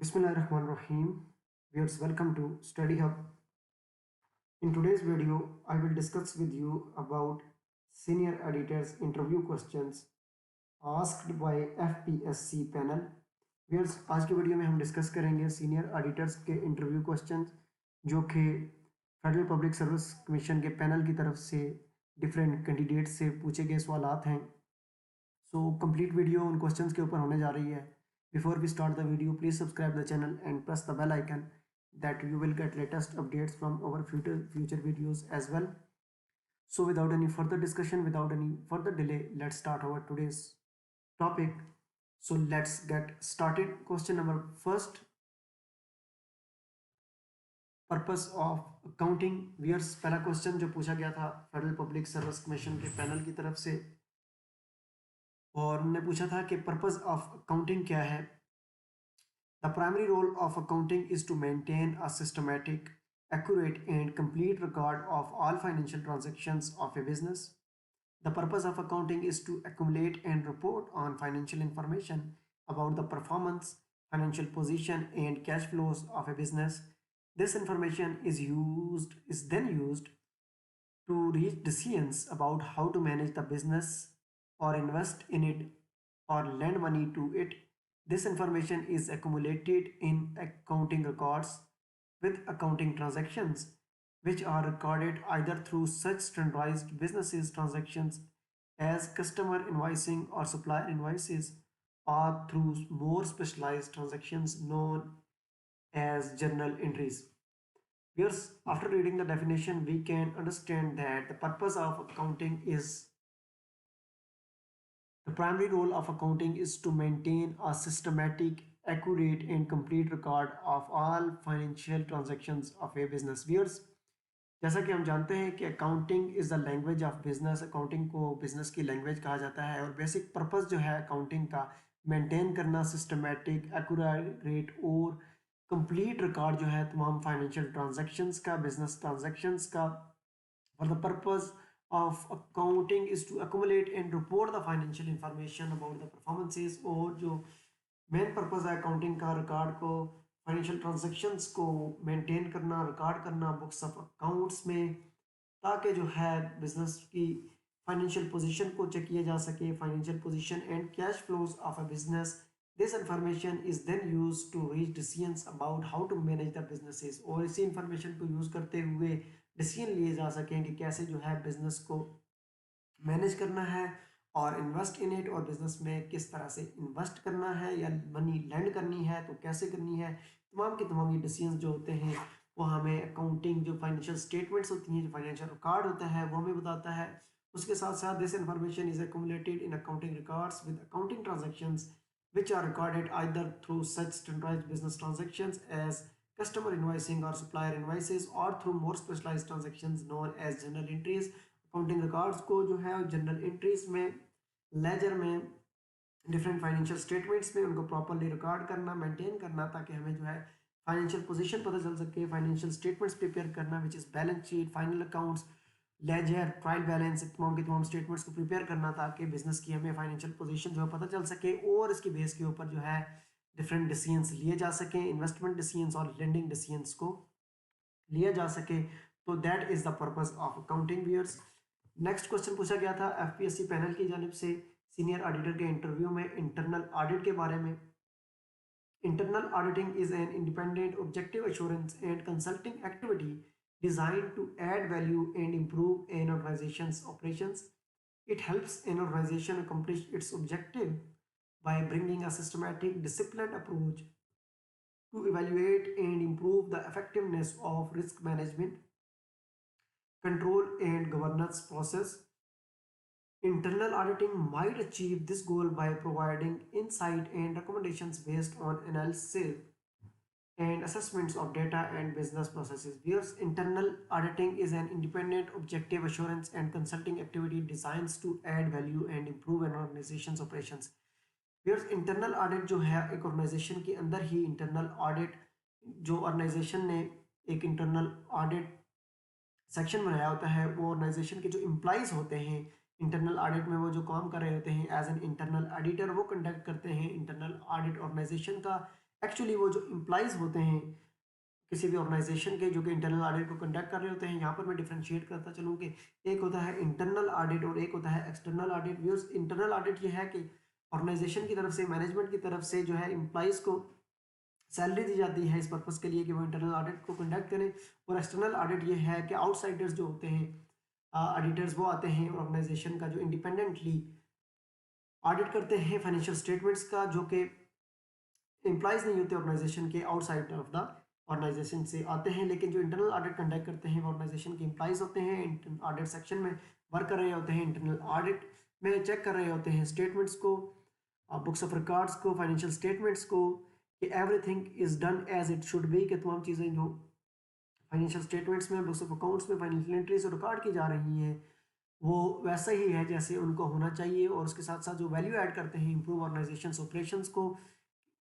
Bismillahirrahmanirrahim. Viewers, welcome to Study Hub. In today's video, I will discuss with you about senior editors interview questions asked by FPSC panel. Viewers, आज की video में हम discuss करेंगे senior editors के interview questions जो कि federal public service commission के panel की तरफ से डिफरेंट कैंडिडेट से पूछे गए सवालात हैं। सो कंप्लीट वीडियो उन क्वेश्चंस के ऊपर होने जा रही है। Before we start the video, please subscribe the channel and press the bell icon that you will get latest updates from our future videos as well. So without any further discussion, without any further delay, let's start our today's topic. So let's get started. Question number first. Purpose of accounting. Viewers, पहला question जो पूछा गया था federal public service commission के panel की तरफ से और उन्होंने पूछा था कि पर्पस ऑफ अकाउंटिंग क्या है। The primary role of accounting is to maintain a systematic, accurate, and complete record of all financial transactions of a business. The purpose of accounting is to accumulate and report on financial information about the performance, financial position, and cash flows of a business. This information is then used to reach decisions about how to manage the business or invest in it or lend money to it. This information is accumulated in accounting records with accounting transactions, which are recorded either through such standardized businesses transactions as customer invoicing or supplier invoices, or through more specialized transactions known as journal entries. Viewers, after reading the definition, we can understand that the purpose of accounting is the primary role of accounting is to maintain a systematic, accurate, and complete record of all financial transactions of a business. Viewers, जैसा कि हम जानते हैं कि accounting is the language of business, accounting को business की language कहा जाता है और बेसिक पर्पस जो है अकाउंटिंग का मेंटेन करना, सिस्टमेटिक, एक्यूरेट और कंप्लीट रिकॉर्ड जो है तमाम फाइनेंशियल ट्रांजैक्शंस का, बिजनेस ट्रांजैक्शंस का। For the purpose of accounting is to accumulate and report the financial information about the performances और जो मेन पर्पस है अकाउंटिंग का रिकॉर्ड को, फाइनेंशियल ट्रांजैक्शंस को मेंटेन करना, रिकॉर्ड करना बुक्स ऑफ अकाउंट्स में, ताकि जो है बिजनेस की फाइनेंशियल पोजीशन को चेक किया जा सके, financial position and cash flows of a business. This information is then use to reach decisions about how to manage the businesses और इसी इंफॉर्मेशन को यूज़ करते हुए डिसीजन लिए जा सकें कि कैसे जो है बिजनेस को मैनेज करना है और इन्वेस्ट इन इट और बिजनेस में किस तरह से इन्वेस्ट करना है या मनी लैंड करनी है तो कैसे करनी है। तमाम की तमाम ये डिसीजंस जो होते हैं वो हमें अकाउंटिंग जो फाइनेंशियल स्टेटमेंट्स होती हैं, जो फाइनेंशियल रिकॉर्ड होता है वो हमें बताता है। उसके साथ साथ this information is accumulated in accounting records with accounting transactions which are recorded either through such standardized business transactions as customer invoicing or supplier invoices or through more specialized transactions known as journal entries. Accounting records को जो है general entries में, laser में, different financial statements में उनको properly record करना, maintain करना ताकि हमें जो है फाइनेंशियल पोजीशन पता चल सके, फाइनेंशियल स्टेटमेंट्स प्रिपेयर करना which is balance sheet, final accounts, ledger, trial balance, तमाम के तमाम स्टेटमेंट्स को प्रिपेयर करना ताकि बिजनेस की हमें फाइनेंशियल पोजीशन जो है पता चल सके और इसके बेस के ऊपर जो है डिफरेंट डिसीजंस लिए जा सकें, इन्वेस्टमेंट डिसीजंस और लेंडिंग डिसीजंस को लिया जा सके। तो that is the purpose of accounting. Viewers, next question पूछा गया था एफपीएससी पैनल की जानिब से सीनियर ऑडिटर के इंटरव्यू में इंटरनल ऑडिट के बारे में। Internal auditing is an independent, objective assurance and consulting activity designed to add value and improve an organization's operations. It helps an organization accomplish its objective by bringing a systematic, disciplined approach to evaluate and improve the effectiveness of risk management, control, and governance process. Internal auditing might achieve this goal by providing insight and recommendations based on analysis and assessments of data and business processes. Whereas internal auditing is an independent, objective assurance and consulting activity designed to add value and improve an organization's operations. Whereas internal audit जो है एक organisation के अंदर ही internal audit जो organisation ने एक internal audit section बनाया होता है, वो ऑर्गेनाइजेशन के जो एम्प्लॉइज होते हैं इंटरनल ऑडिट में वो जो काम कर रहे होते हैं एज एन इंटरनल ऑडिटर वो कंडक्ट करते हैं इंटरनल ऑडिट ऑर्गेनाइजेशन का एक्चुअली वो जो इम्प्लाइज होते हैं किसी भी ऑर्गेनाइजेशन के जो कि इंटरनल ऑडिट को कंडक्ट कर रहे होते हैं, यहाँ पर मैं डिफरेंशिएट करता चलूँ कि एक होता है इंटरनल ऑडिट और एक होता है external audit. Views internal audit ये है कि ऑर्गेनाइजेशन की तरफ से, मैनेजमेंट की तरफ से जो है इम्प्लाइज को सैलरी दी जाती है इस पर्पज़ के लिए कि वो इंटरनल ऑडिट को कंडक्ट करें। और एक्सटर्नल ऑडिट ये है कि आउटसाइडर्स जो होते हैं ऑडिटर्स, वो आते हैं ऑर्गेनाइजेशन का जो इंडिपेंडेंटली ऑडिट करते हैं फाइनेंशियल स्टेटमेंट्स का, जो कि एम्प्लॉयज़ नहीं होते ऑर्गेनाइजेशन के, आउटसाइड ऑफ द ऑर्गेनाइजेशन से आते हैं। लेकिन जो इंटरनल ऑडिट कंडक्ट करते हैं वो ऑर्गेनाइजेशन के एम्प्लॉयज़ होते हैं, इंटरनल ऑडिट सेक्शन में वर्क कर रहे होते हैं, इंटरनल ऑडिट में चेक कर रहे होते हैं स्टेटमेंट्स को, बुक्स ऑफ रिकॉर्ड्स को, फाइनेंशियल स्टेटमेंट्स को, कि everything is done as it should be, कि तमाम चीज़ें जो फाइनेंशियल स्टेटमेंट्स में, बुक्स ऑफ अकाउंट्स में, फाइनेंशियल एंट्रीज रिकॉर्ड की जा रही हैं वो वैसा ही है जैसे उनको होना चाहिए। और उसके साथ साथ जो वैल्यू ऐड करते हैं, इंप्रूव ऑर्गेनाइजेशन ऑपरेशंस को,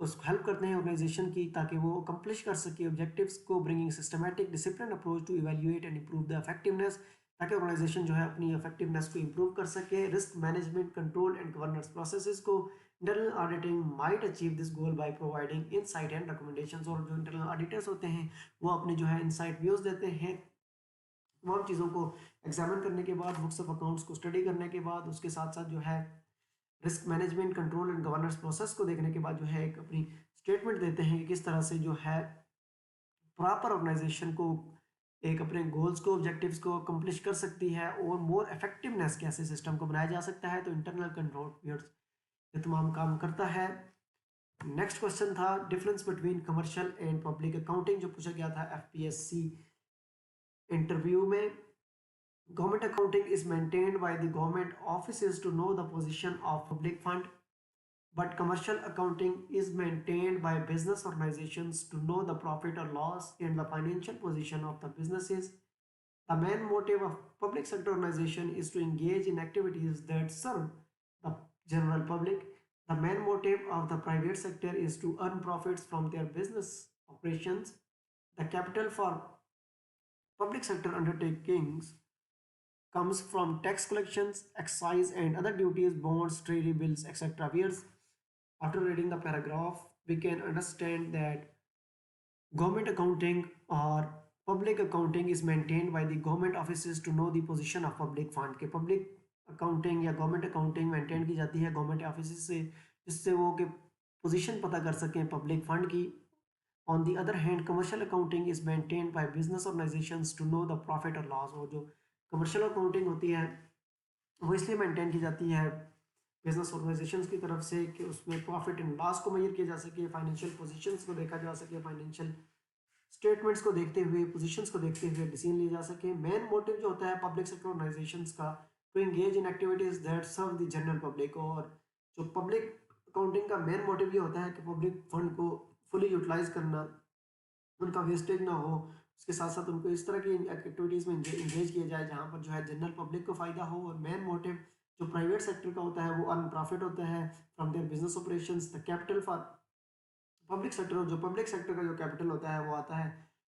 उसको हेल्प करते हैं ऑर्गेनाइजेशन की ताकि वो अकम्प्लिश कर सके ऑब्जेक्टिव्स को, bringing systematic discipline approach to evaluate and improve the effectiveness, ताकि ऑर्गेनाइजेशन जो है अपनी इफेक्टिवनेस को इंप्रूव कर सके। Risk management, control and governance processes को internal auditing might achieve this goal by providing insight and recommendations. और जो इंटरनल ऑडिटर्स होते हैं वो अपने जो है इनसाइट व्यूज देते हैं तमाम चीज़ों को एग्जामिन करने के बाद, बुक्स ऑफ अकाउंट्स को स्टडी करने के बाद, उसके साथ साथ जो है risk management, control and governance process को देखने के बाद जो है एक अपनी स्टेटमेंट देते हैं कि किस तरह से जो है प्रॉपर ऑर्गेनाइजेशन को एक अपने गोल्स को, ऑब्जेक्टिव्स को अकम्प्लिश कर सकती है और मोर इफेक्टिवनेस कैसे सिस्टम को बनाया जा सकता है। तो इंटरनल कंट्रोल ये तमाम काम करता है। नेक्स्ट क्वेश्चन था difference between commercial and public accounting, जो पूछा गया था एफपीएससी इंटरव्यू में। Government accounting is maintained by the government offices to know the position of public fund, but commercial accounting is maintained by business organizations to know the profit or loss and the financial position of the businesses. The main motive of public sector organization is to engage in activities that serve the general public. The main motive of the private sector is to earn profits from their business operations. The capital for public sector undertakings comes from tax collections, excise and other duties, bonds, treasury bills, etc. Whereas after reading the paragraph, we can understand that government accounting or public accounting is maintained by the government offices to know the position of public fund, के public accounting या government accounting maintain की जाती है government offices से, जिससे वो के position पता कर सकें public fund की। On the other hand, commercial accounting is maintained by business organizations to know the profit or loss। और जो commercial accounting होती है वो इसलिए मेंटेन की जाती है बिजनेस ऑर्गेनाइजेशंस की तरफ से कि उसमें प्रॉफिट एंड लॉस को मेजर किया जा सके, फाइनेंशियल पोजीशंस को देखा जा सके, फाइनेंशियल स्टेटमेंट्स को देखते हुए, पोजीशंस को देखते हुए डिसीजन लिए जा सके। मेन मोटिव जो होता है पब्लिक सेक्टर ऑर्गेनाइजेशंस का, to engage in activities that serve the general public. और जो पब्लिक अकाउंटिंग का मेन मोटिव ये होता है कि पब्लिक फंड को फुली यूटिलाइज करना, उनका वेस्टेज ना हो, उसके साथ साथ उनको इस तरह की एक्टिविटीज़ में इंगेज किया जाए जहाँ पर जो है जनरल पब्लिक को फ़ायदा हो। और मेन मोटिव जो प्राइवेट सेक्टर का होता है वो अर्न प्रॉफिट होता है from their business operations. The capital for public sector, जो पब्लिक सेक्टर का जो कैपिटल होता है वो आता है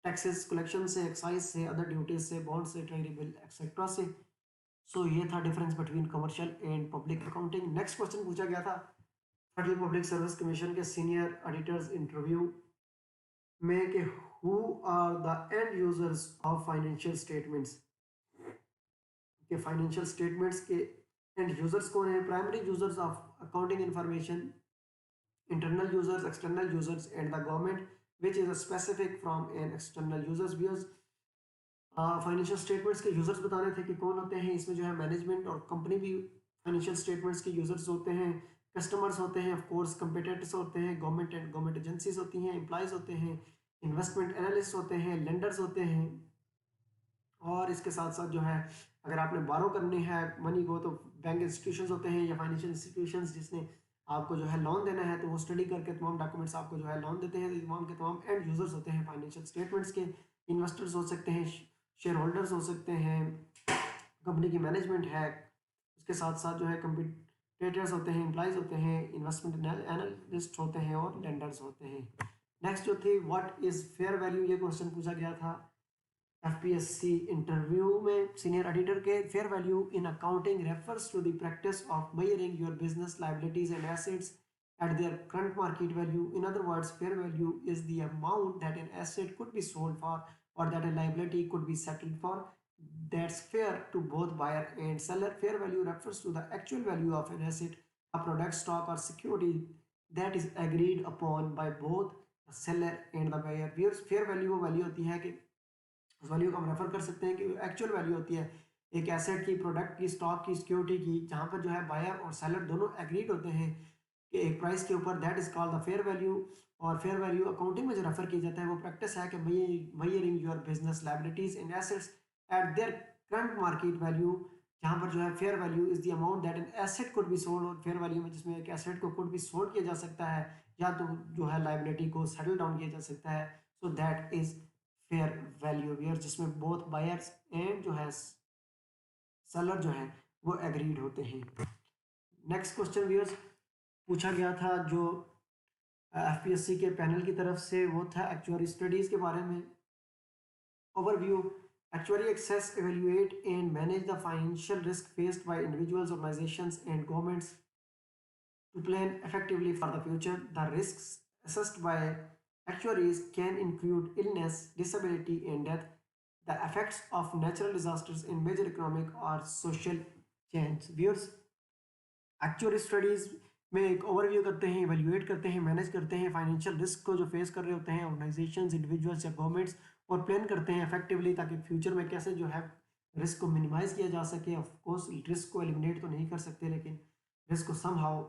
टैक्सेस कलेक्शन से, एक्साइज से, अदर ड्यूटीज से, बॉन्ड से, ट्रेजरी बिल एक्सेट्रा से। सो ये था difference between commercial and public accounting. Next question पूछा गया था फेडरल पब्लिक सर्विस कमीशन के सीनियर ऑडिटर्स इंटरव्यू में कि who are the end users of financial statements, के फाइनेंशियल स्टेटमेंट्स के एंड यूजर्स कौन है। Primary users of accounting information, internal users, external users and the government which is specific from an external users. Views financial statements के users बताने थे कि कौन होते हैं। इसमें जो है मैनेजमेंट और कंपनी भी फाइनेंशियल स्टेटमेंट्स के यूजर्स होते हैं, कस्टमर्स होते हैं, ऑफ कोर्स कंपिटिटर्स होते हैं, गवर्नमेंट एंड गवर्नमेंट एजेंसीज होती हैं, एम्प्लॉयज़ होते हैं, इन्वेस्टमेंट एनालिस्ट होते हैं, लेंडर्स होते हैं। और इसके साथ साथ जो है अगर आपने बारो करनी है मनी को तो बैंक इंस्टीट्यूशंस होते हैं या फाइनेंशियल इंस्टीट्यूशंस जिसने आपको जो है लोन देना है तो वो स्टडी करके तमाम डॉक्यूमेंट्स आपको जो है लोन देते हैं। तो तमाम के तमाम एंड यूजर्स होते हैं फाइनेंशियल स्टेटमेंट्स के। इन्वेस्टर्स हो सकते हैं, शेयर होल्डर्स हो सकते हैं, कंपनी की मैनेजमेंट है, उसके साथ साथ जो है कंपिटिटर्स होते हैं, एम्प्लॉयज़ होते हैं, इन्वेस्टमेंट एनालिस्ट होते हैं और लेंडर्स होते हैं। नेक्स्ट जो थी व्हाट इज़ फेयर वैल्यू, ये क्वेश्चन पूछा गया था एफपीएससी इंटरव्यू में सीनियर ऑडिटर के। Fair value in accounting refers to the practice of measuring your business liabilities and assets at their current market value. In other words, fair value is the amount that an asset could be sold for or that a liability could be settled for. That's fair to both buyer and seller. Fair value refers to the actual value of an asset, a product, stock or security that is agreed upon by both the seller and the buyer. Fair value वो value होती है कि उस value को हम refer कर सकते हैं कि एक्चुअल वैल्यू होती है एक एसेट की, प्रोडक्ट की, स्टॉक की, सिक्योरिटी की, जहाँ पर जो है बायर और सेलर दोनों एग्रीड होते हैं कि एक प्राइस के ऊपर। That is called the fair value. और फेयर वैल्यू अकाउंटिंग में जो रेफर किया जाता है वो प्रैक्टिस है कि मयरिंग your business liabilities and assets eight their current market value, जहाँ पर जो है fair value is the amount that an asset could be sold. और फेयर वैल्यू में जिसमें एक एसेट को कुड बी सोल्ड किया जा सकता है या तो जो है लाइबिलिटी को सेटल डाउन किया जा सकता है। So that is fair value where जिसमें बोथ बायर्स एंड जो है सेलर जो है वो एग्रीड होते हैं। नेक्स्ट क्वेश्चन व्यूअर्स पूछा गया था जो एफपीएससी के पैनल की तरफ से, वो था एक्चुअरी स्टडीज के बारे में। Overview: actuary assess evaluate and manage the financial risk faced by individuals, organizations and governments to plan effectively for the future. The risks assessed by actuaries can include illness, disability and death, the effects of natural disasters and major economic or social change. Viewers, actual studies में एक overview करते हैं, evaluate करते हैं, manage करते हैं financial risk को जो फेस कर रहे होते हैं ऑर्गेनाइजेशंस, इंडिविजुअल्स या गवर्नमेंट्स, और प्लान करते हैं इफेक्टिवली ताकि फ्यूचर में कैसे जो है रिस्क को मिनिमाइज किया जा सके। ऑफ कोर्स रिस्क को एलिमिनेट तो नहीं कर सकते, लेकिन रिस्क को समहाउ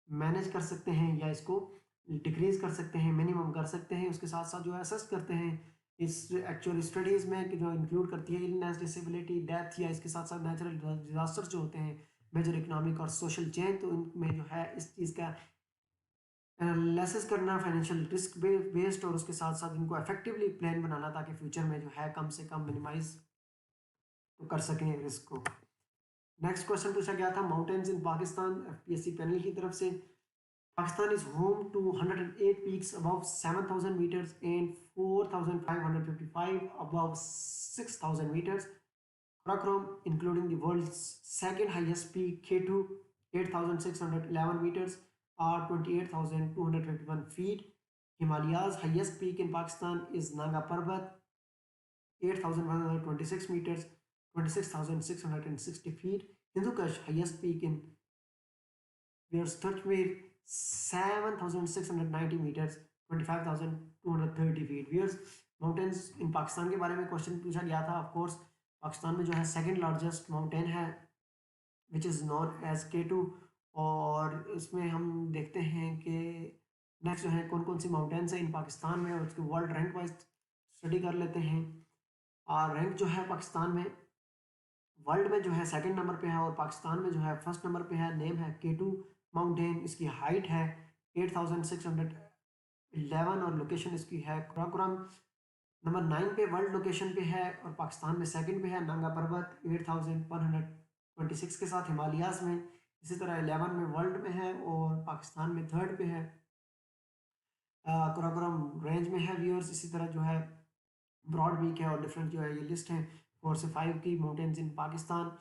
मैनेज कर सकते हैं या इसको डिक्रीज कर सकते हैं, मिनिमम कर सकते हैं। उसके साथ साथ जो है असेस करते हैं इस एक्चुअल स्टडीज़ में कि जो इंक्लूड करती है इलनेस, डिसेबिलिटी, डेथ या इसके साथ साथ नेचुरल डिजास्टर्स जो होते हैं, मेजर इकोनॉमिक और सोशल चेंज। तो इनमें जो है इस चीज़ का एनालिसिस करना फाइनेंशियल रिस्क बेस्ड, और उसके साथ साथ इनको इफेक्टिवली प्लान बनाना ताकि फ्यूचर में जो है कम से कम मिनिमाइज तो कर सकें रिस्क को। नेक्स्ट क्वेश्चन पूछा गया था mountains in Pakistan FPSC panel की तरफ से। Pakistan is home to 108 peaks above 7,000 meters and 4,555 above 6,000 meters. Karakoram, including the world's second highest peak K2, 8,611 meters or 28,251 feet. Himalayas highest peak in Pakistan is Nanga Parbat, 8,126 meters, 26,660 feet. Hindu Kush highest peak in Where's Turkmere, 7,690 meters, 25,230 feet. Where's mountains in Pakistan के बारे में question पूछा गया था। Of course Pakistan में जो है second largest mountain है which is known as K2। और इसमें हम देखते हैं कि नेक्स्ट जो है कौन कौन सी माउंटेन्स हैं इन पाकिस्तान में, और उसके वर्ल्ड रैंक वाइज स्टडी कर लेते हैं। और रैंक जो है पाकिस्तान में वर्ल्ड में जो है सेकंड नंबर पे है, और पाकिस्तान में जो है फर्स्ट नंबर पे है। नेम है K2 माउंटेन, इसकी हाइट है 8,611 और लोकेशन इसकी है कराकोरम। नंबर 9 पे वर्ल्ड लोकेशन पे है, और पाकिस्तान में सेकंड पे है नांगा पर्वत 8,126 के साथ हिमालयाज में। इसी तरह 11 में वर्ल्ड में है और पाकिस्तान में थर्ड पे है, कराकोरम रेंज में है व्यूअर्स। इसी तरह जो है ब्रॉड वीक है और डिफरेंट जो है ये लिस्ट है 4 से 5 की माउंटेन्स इन पाकिस्तान,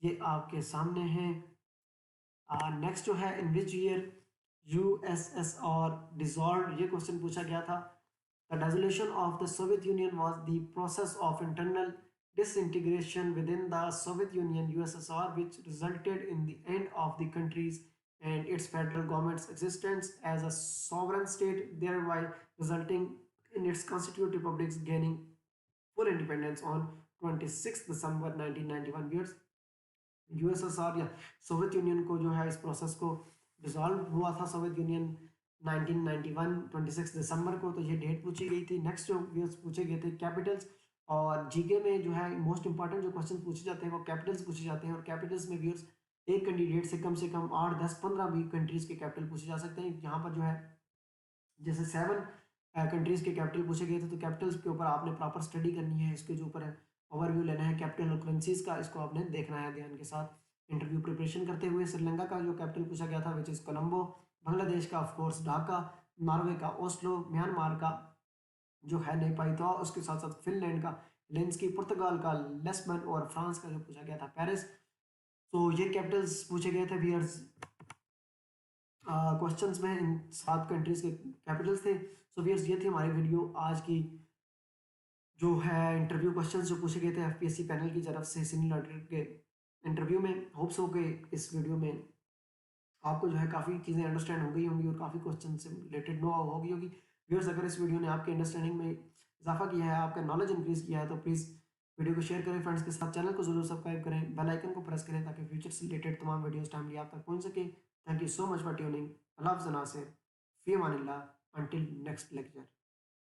ये आपके सामने हैं। नेक्स्ट जो है इन विच ईयर यूएसएसआर डिसॉल्व, ये क्वेश्चन पूछा गया था। The dissolution of the Soviet union was the process of internal disintegration within the Soviet Union USSR which resulted in the end of the country's and its federal government's existence as a sovereign state, thereby resulting in its constituted republics gaining full independence on 26 December 1991। Years USSR या Soviet union को जो है इस process को dissolve हुआ था Soviet union 1991 26 दिसंबर को, तो ये डेट पूछी गई थी। नेक्स्ट जो व्यूअर्स पूछे गए थे कैपिटल्स, और जीके में जो है मोस्ट इंपॉर्टेंट जो क्वेश्चन पूछे जाते हैं वो कैपिटल्स पूछे जाते हैं। और कैपिटल्स में व्यूअर्स एक कैंडिडेट से कम 8 10 15 भी कंट्रीज के कैपिटल पूछे जा सकते हैं। यहाँ पर जो है जैसे 7 कंट्रीज के कैपिटल पूछे गए थे, तो कैपिटल्स के ऊपर आपने प्रॉपर स्टडी करनी है, इसके जो ऊपर है ओवरव्यू लेना है कैपिटल और करेंसीज का, इसको आपने देखना है ध्यान के साथ इंटरव्यू प्रिपरेशन करते हुए। श्रीलंका का जो कैपिटल पूछा गया था विच इज़ कोलंबो, बांग्लादेश का ऑफ कोर्स ढाका, नॉर्वे का ओस्लो, म्यांमार का जो है नेपाइतवा, उसके साथ साथ फिनलैंड का लेंस्की, पुर्तगाल का लिस्बन और फ्रांस का जो पूछा गया था पेरिस। तो ये कैपिटल्स पूछे गए थे व्यूअर्स क्वेश्चंस में इन 7 कंट्रीज के कैपिटल्स थे। सो व्यूअर्स, ये थी हमारी वीडियो आज की, जो है इंटरव्यू क्वेश्चंस जो पूछे गए थे एफपीएससी पैनल की तरफ से सीनियर ऑडिटर के इंटरव्यू में। होप्स हो कि इस वीडियो में आपको जो है काफ़ी चीज़ें अंडरस्टैंड हो गई होंगी और काफ़ी क्वेश्चन से रिलेटेड नो हो गई होगी। व्यूअर्स, अगर इस वीडियो ने आपके अंडरस्टैंडिंग में इजाफा किया है, आपका नॉलेज इंक्रीज किया है, तो प्लीज़ वीडियो को शेयर करें फ्रेंड्स के साथ, चैनल को जरूर सब्सक्राइब करें, बेल आइकन को प्रेस करें ताकि फ्यूचर से रिलेटेड तमाम वीडियोस टाइमली आप तक पहुंच सके। Thank you so much for tuning. अल्लाह हाफ़िज़ नासिर, फ़ी अमानिल्लाह, अंटिल नेक्स्ट लेक्चर।